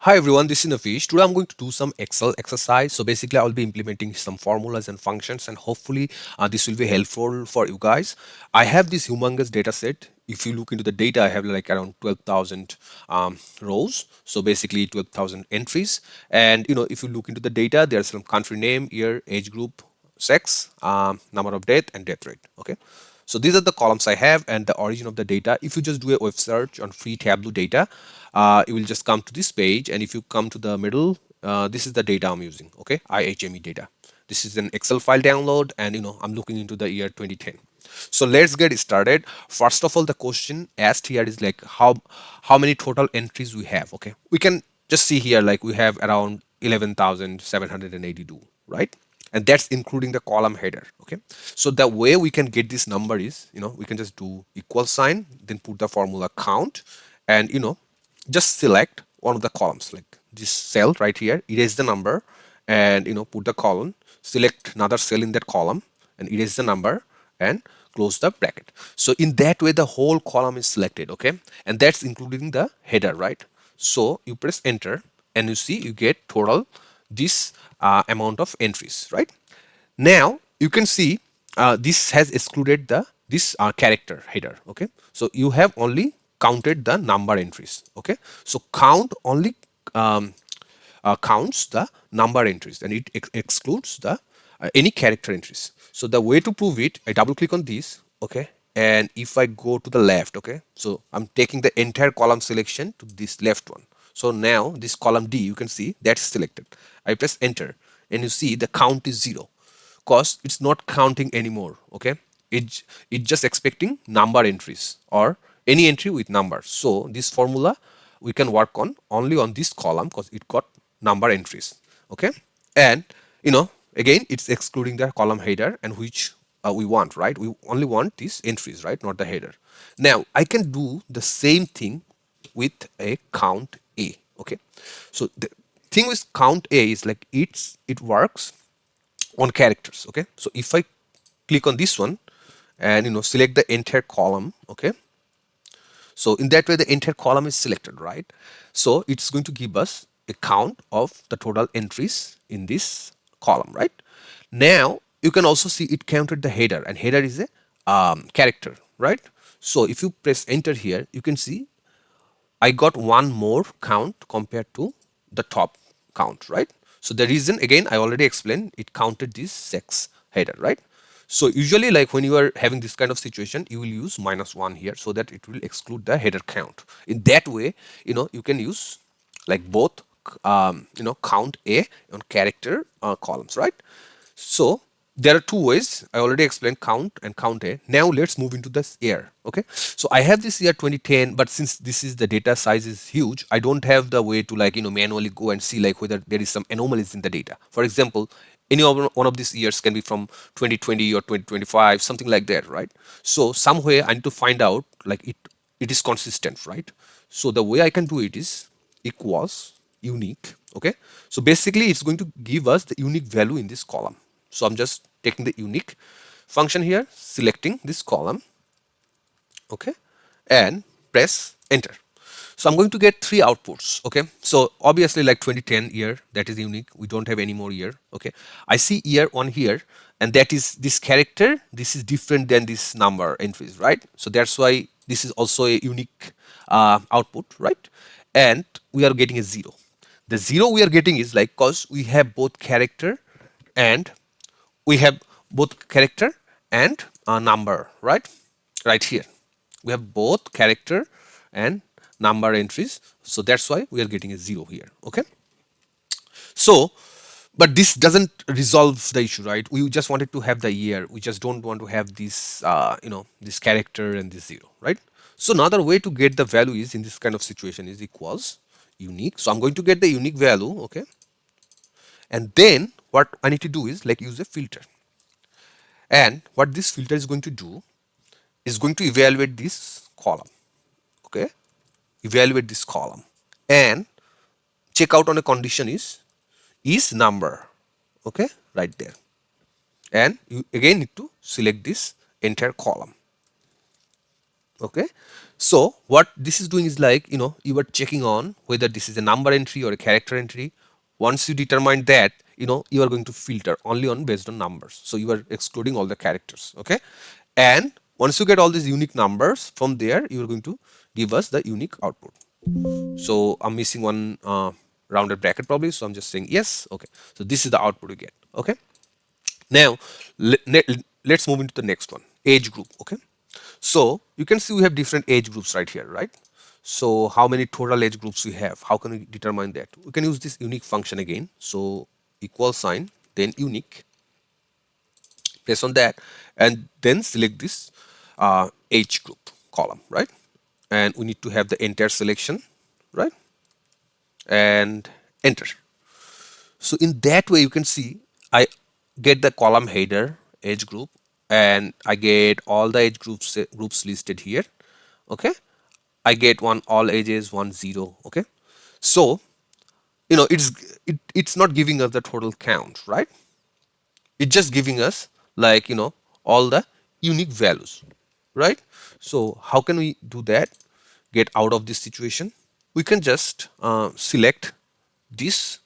Hi everyone, this is Nafish. Today I'm going to do some Excel exercise. So basically I'll be implementing some formulas and functions, and hopefully this will be helpful for you guys. I have this humongous data set. If you look into the data, I have like around 12,000 rows. So basically 12,000 entries. And if you look into the data, there's some country name, year, age group, sex, number of death, and death rate. Okay. So these are the columns I have and the origin of the data. If you just do a web search on free Tableau data, you will just come to this page, and if you come to the middle, this is the data I'm using. Okay, IHME data. This is an Excel file download, and I'm looking into the year 2010. So let's get started. First of all, the question asked here is like how many total entries we have. Okay, we can just see here like we have around 11,782, right? And that's including the column header. Okay, so the way we can get this number is we can just do equal sign, then put the formula count, and just select one of the columns like this cell right here, erase the number, and put the column, select another cell in that column and erase the number and close the bracket. So in that way the whole column is selected. Okay, and that's including the header, right? So you press enter and you see you get total this amount of entries, right? Now you can see this has excluded the this character header. Okay, so you have only counted the number entries. Okay, so count only um, counts the number entries, and it excludes the any character entries. So the way to prove it, I double click on this. Okay, and if I go to the left, okay, so I'm taking the entire column selection to this left one. So now this column D, you can see that's selected. I press enter and you see the count is 0 because it's not counting anymore. Okay, it's just expecting number entries or any entry with number. So this formula we can work on only on this column because it got number entries. Okay, and again it's excluding the column header, and which we want, right? We only want these entries, right? Not the header. Now I can do the same thing with a count A. Okay, so the thing with count A is like it works on characters. Okay, so if I click on this one and select the entire column. Okay, so in that way the entire column is selected, right? So it's going to give us a count of the total entries in this column, right? Now you can also see it counted the header, and header is a character, right? So if you press enter here, you can see I got one more count compared to the top count, right? So the reason, again, I already explained, it counted this sex header, right? So usually like when you are having this kind of situation, you will use -1 here so that it will exclude the header count. In that way, you can use like both, count A on character columns, right? So there are two ways. I already explained count and count A. Now let's move into this year. Okay, so I have this year 2010, but since this is the data size is huge, I don't have the way to like manually go and see like whether there is some anomalies in the data. For example, any one of these years can be from 2020 or 2025, something like that, right? So some way I need to find out like it is consistent, right? So the way I can do it is equals unique. Okay, so basically it's going to give us the unique value in this column. So I'm just taking the unique function here, selecting this column, okay, and press enter. So I'm going to get three outputs. Okay, so obviously like 2010 year, that is unique. We don't have any more year. Okay, I see year on here, and that is this character. This is different than this number entries, right? So that's why this is also a unique output, right? And we are getting a 0. The 0 we are getting is like because we have both character and we have both character and a number, right? Right here we have both character and number entries, so that's why we are getting a 0 here. Okay, so but this doesn't resolve the issue, right? We just wanted to have the year, we just don't want to have this this character and this 0, right? So another way to get the value is in this kind of situation is equals unique. So I'm going to get the unique value. Okay, and then what I need to do is like use a filter, and what this filter is going to do is going to evaluate this column. Okay, evaluate this column and check out on a condition is number. Okay, right there, and you again need to select this entire column. Okay, So what this is doing is like, you are checking on whether this is a number entry or a character entry. Once you determine that, you are going to filter only on based on numbers, so you are excluding all the characters. Okay, and once you get all these unique numbers, from there you are going to give us the unique output. So I'm missing one rounded bracket probably, so I'm just saying yes. Okay, so this is the output you get. Okay, now let's move into the next one, age group. Okay, so you can see we have different age groups right here, right? So how many total age groups we have? How can we determine that? We can use this unique function again. So equal sign, then unique, press on that, and then select this age group column, right? And we need to have the entire selection, right? And enter. So in that way, you can see I get the column header age group, and I get all the age groups listed here. Okay, I get one all ages, one zero. Okay, so it's not giving us the total count, right? It's just giving us like all the unique values, right? So how can we do that? Get out of this situation? We can just select this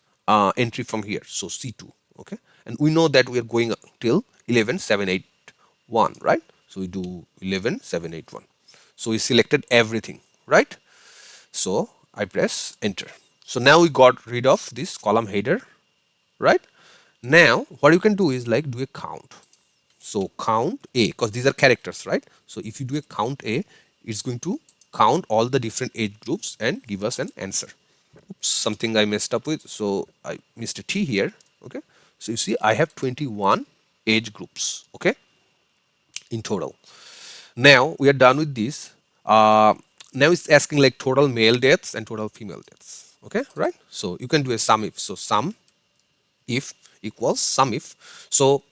entry from here, so C2. Okay, and we know that we are going till 11781, right? So we do 11781. So we selected everything, right? So I press enter. So now we got rid of this column header, right? Now what you can do is like do a count. So count A, because these are characters, right? So if you do a count A, it's going to count all the different age groups and give us an answer. Oops, something I messed up with. So I missed a T here. Okay. So you see I have 21 age groups. Okay. In total. Now we are done with this. Now it's asking like total male deaths and total female deaths. Okay, right? So you can do a sum if. So sum if equals sum if. So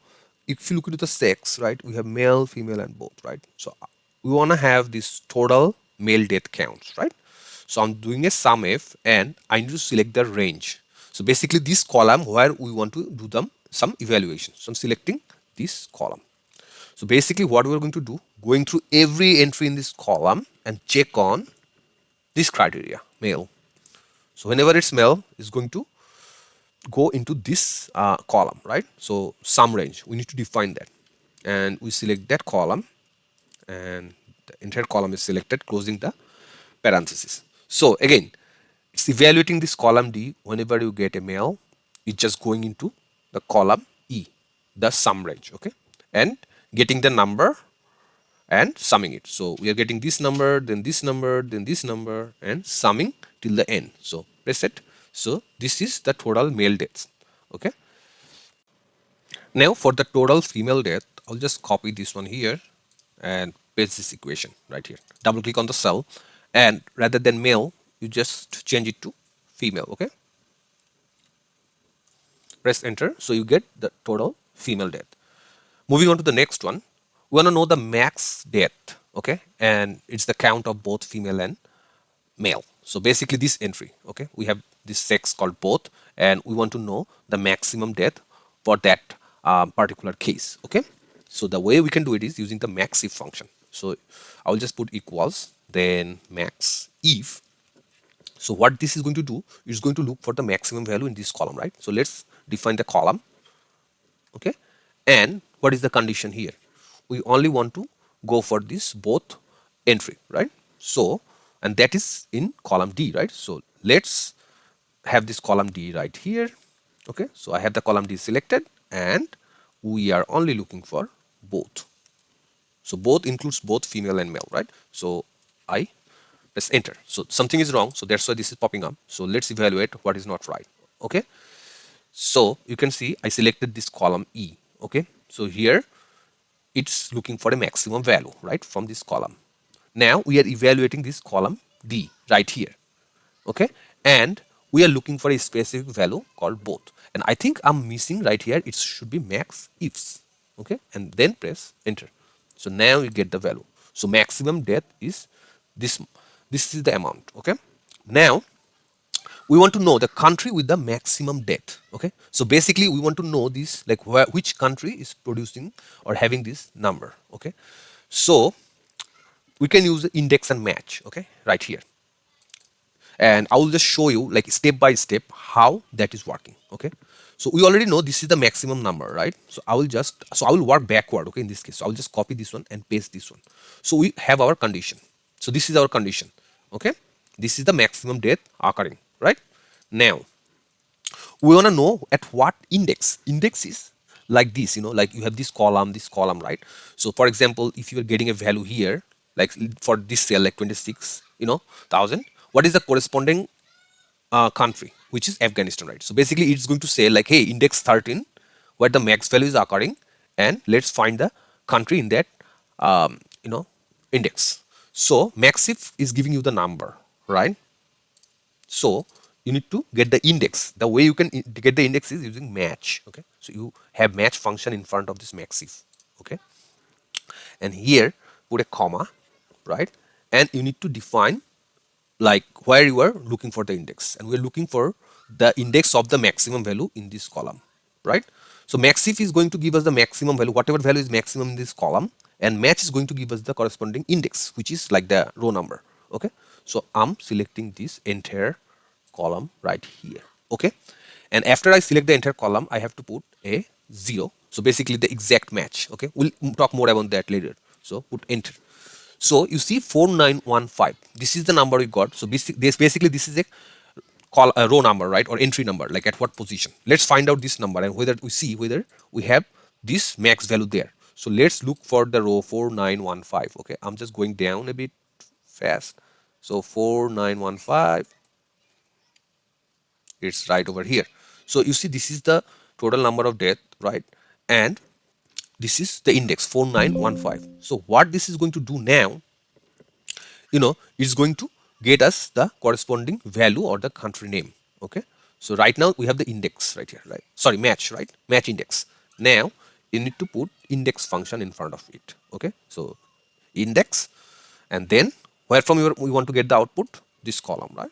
if you look into the sex, right, we have male, female, and both, right? So we want to have this total male death counts, right? So I'm doing a sum if, and I need to select the range. So basically this column where we want to do some evaluation. So I'm selecting this column. So basically what we're going to do, going through every entry in this column and check on this criteria, male. So whenever it's male, it's going to go into this column, right? So sum range, we need to define that. And we select that column, and the entire column is selected, closing the parenthesis. So again, it's evaluating this column D. Whenever you get a male, it's just going into the column E, the sum range, okay? And getting the number and summing it. So we are getting this number, then this number, then this number, and summing till the end. So press it. So this is the total male deaths. Okay. Now for the total female death, I'll just copy this one here and paste this equation right here. Double click on the cell, and rather than male, you just change it to female. Okay. Press enter. So you get the total female death. Moving on to the next one, we want to know the max death, okay? And it's the count of both female and male. So basically this entry, okay? We have this sex called both, and we want to know the maximum death for that particular case, okay? So the way we can do it is using the maxif function. So I'll just put equals, then max if. So what this is going to do is going to look for the maximum value in this column, right? So let's define the column, okay? And what is the condition here? We only want to go for this both entry, right? So, and that is in column D, right? So let's have this column D right here. Okay, so I have the column D selected, and we are only looking for both. So both includes both female and male, right? So I press enter. So something is wrong, so that's why this is popping up. So let's evaluate what is not right. Okay, so you can see I selected this column E. Okay, so here it's looking for a maximum value, right, from this column. Now we are evaluating this column D right here. Okay, and we are looking for a specific value called both, and I think I'm missing right here. It should be max ifs. Okay, and then press enter. So now you get the value. So maximum death is this is the amount. Okay, now we want to know the country with the maximum death. Okay, so basically we want to know this, like which country is producing or having this number. Okay, so we can use index and match, okay, right here. And I will just show you like step by step how that is working, okay. So we already know this is the maximum number, right? So I will work backward, okay, in this case. So I will just copy this one and paste this one. So we have our condition. So this is our condition, okay. This is the maximum death occurring, right? Now we want to know at what index is like this, like you have this column, right? So for example, if you are getting a value here, like for this cell, like 26 thousand, what is the corresponding country, which is Afghanistan, right? So basically it's going to say like, hey, index 13 where the max value is occurring, and let's find the country in that um, you know index. So Maxif is giving you the number, right? So you need to get the index. The way you can get the index is using match, okay. So you have match function in front of this Maxif, okay, and here put a comma, right? And you need to define like where you are looking for the index, and we're looking for the index of the maximum value in this column, right? So Maxif is going to give us the maximum value, whatever value is maximum in this column, and match is going to give us the corresponding index, which is like the row number, okay. So I'm selecting this entire column right here, okay. And after I select the entire column, I have to put a 0. So basically the exact match, okay. We'll talk more about that later. So put enter. So you see 4915. This is the number we got. So basically this is a row number, right, or entry number, like at what position. Let's find out this number and whether we have this max value there. So let's look for the row 4915. Okay, I'm just going down a bit fast. So 4915, it's right over here. So you see this is the total number of death, right? And this is the index 4915. So what this is going to do now, it's going to get us the corresponding value or the country name, okay. So right now we have the index right here, right? Sorry, match, right? Match index. Now you need to put index function in front of it, okay. So index, and then where from we want to get the output, this column, right?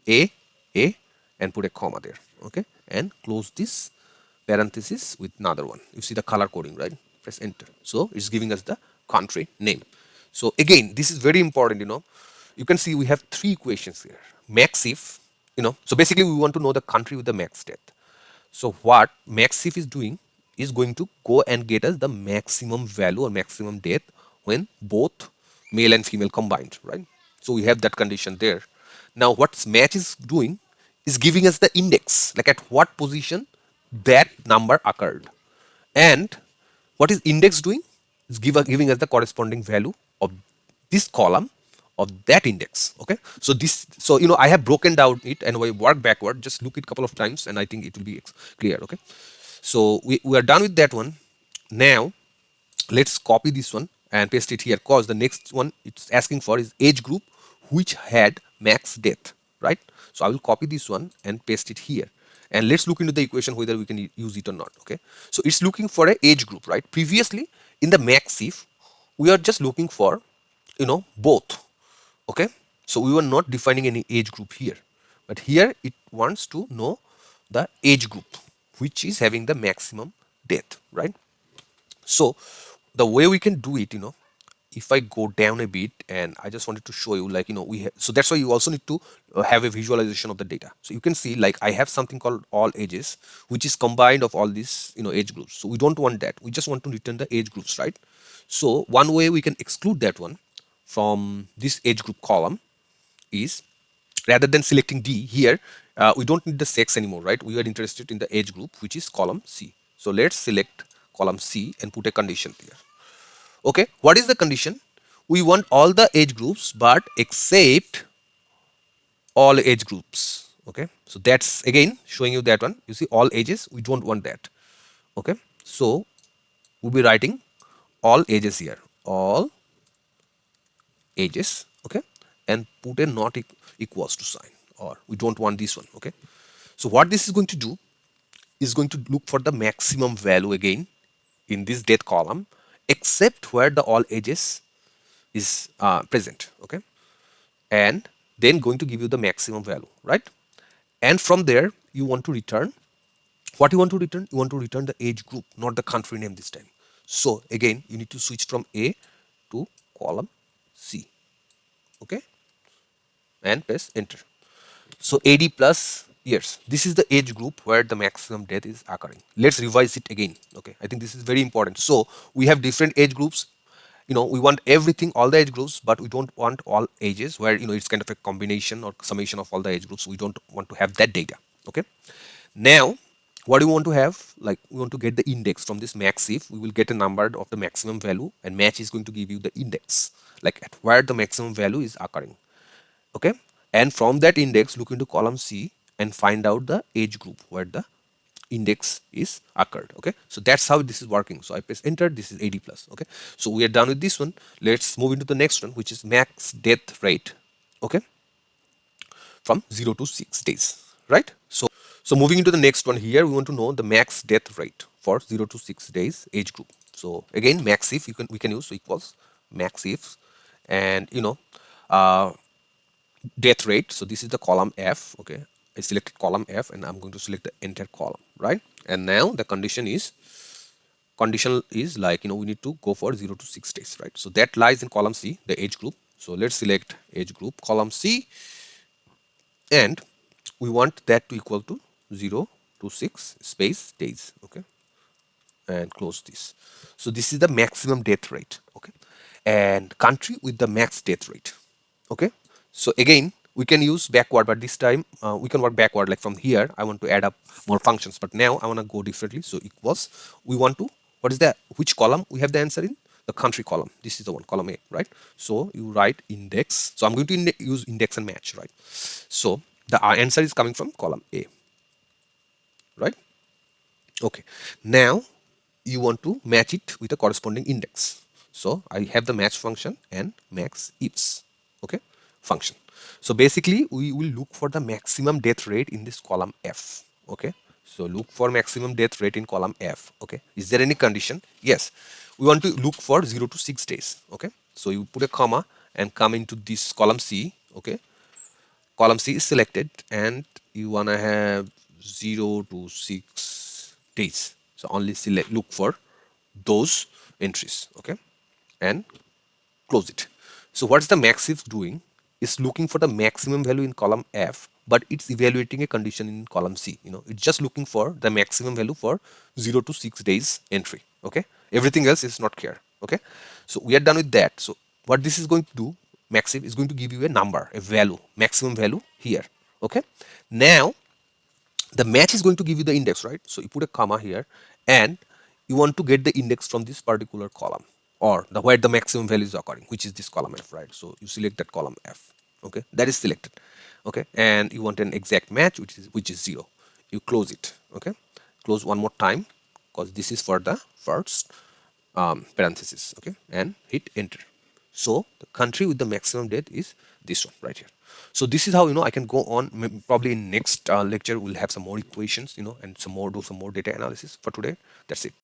a a and put a comma there, okay, and close this parenthesis with another one. You see the color coding, right? Press enter. So it's giving us the country name. So again, this is very important. You can see we have three equations here. Maxif, so basically we want to know the country with the max death. So what Maxif is doing is going to go and get us the maximum value or maximum death when both male and female combined, right? So we have that condition there. Now what match is doing is giving us the index, like at what position that number occurred. And what is index doing is giving us the corresponding value of this column of that index, okay. So I have broken down it and we work backward. Just look it a couple of times and I think it will be clear, okay. So we are done with that one. Now let's copy this one and paste it here, because the next one it's asking for is age group which had max death, right? So I will copy this one and paste it here, and let's look into the equation whether we can use it or not, okay. So it's looking for a age group, right? Previously in the Maxif we are just looking for both, okay. So we were not defining any age group here, but here it wants to know the age group which is having the maximum death, right? So the way we can do it, if I go down a bit, and I just wanted to show you, like, so that's why you also need to have a visualization of the data. So you can see, like, I have something called all ages, which is combined of all these, age groups. So we don't want that. We just want to return the age groups, right? So one way we can exclude that one from this age group column is, rather than selecting D here, we don't need the sex anymore, right? We are interested in the age group, which is column C. So let's select column C and put a condition here. Okay, what is the condition? We want all the age groups, but except all age groups. Okay, so that's again showing you that one. You see, all ages, we don't want that. Okay, so we'll be writing all ages here, all ages. Okay, and put a not equals to sign, or we don't want this one. Okay, so what this is going to do is going to look for the maximum value again in this death column, except where the all ages is present, okay, and then going to give you the maximum value, right? And from there you want to return what you want to return. You want to return the age group, not the country name this time. So again, you need to switch from A to column C. Okay, and press enter. So 80 plus years. This is the age group where the maximum death is occurring. Let's revise it again. Okay, I think this is very important. So we have different age groups. We want everything, all the age groups, but we don't want all ages where it's kind of a combination or summation of all the age groups. We don't want to have that data. Okay. Now, what do we want to have? Like we want to get the index from this Maxif. We will get a number of the maximum value, and match is going to give you the index, like at where the maximum value is occurring. Okay, and from that index look into column C and find out the age group where the index is occurred. Okay, so that's how this is working. So I press enter. This is 80 plus. Okay, so we are done with this one. Let's move into the next one, which is max death rate. Okay, from 0 to 6 days, right? So moving into the next one here, we want to know the max death rate for 0 to 6 days age group. So again, max if we can use, so equals max if, and uh, death rate. So this is the column F. Okay, I selected column F and I'm going to select the entire column, right? And now the condition is like we need to go for 0 to 6 days, right? So that lies in column C, the age group. So let's select age group column C, and we want that to equal to 0 to 6 space days. Okay, and close this. So this is the maximum death rate. Okay, and country with the max death rate. Okay, so again we can use backward, but this time we can work backward. Like from here I want to add up more functions, but now I want to go differently. So equals, we want to, what is that, which column we have the answer in? The country column. This is the one, column A, right? So you write index. So I'm going to use index and match, right? So the answer is coming from column A, right? Okay, now you want to match it with a corresponding index. So I have the match function and max ifs, okay, function. So basically we will look for the maximum death rate in this column F. Okay, so look for maximum death rate in column F. Okay, is there any condition? Yes, we want to look for 0 to 6 days. Okay, so you put a comma and come into this column C. Okay, column C is selected and you wanna have 0 to 6 days. So only select, look for those entries. Okay, and close it. So what's the Maxif doing? It's looking for the maximum value in column F, but it's evaluating a condition in column C. It's just looking for the maximum value for 0 to 6 days entry. Okay, everything else is not here. Okay, so we are done with that. So what this is going to do, Maxif is going to give you a number, a value, maximum value here. Okay, now the match is going to give you the index, right? So you put a comma here and you want to get the index from this particular column, or the where the maximum value is occurring, which is this column F, right? So you select that column F. Okay, that is selected. Okay, and you want an exact match, which is 0. You close it. Okay, close one more time because this is for the first parenthesis. Okay, and hit enter. So the country with the maximum death is this one right here. So this is how I can go on. Probably in next lecture we'll have some more equations, and do some more data analysis. For today, that's it.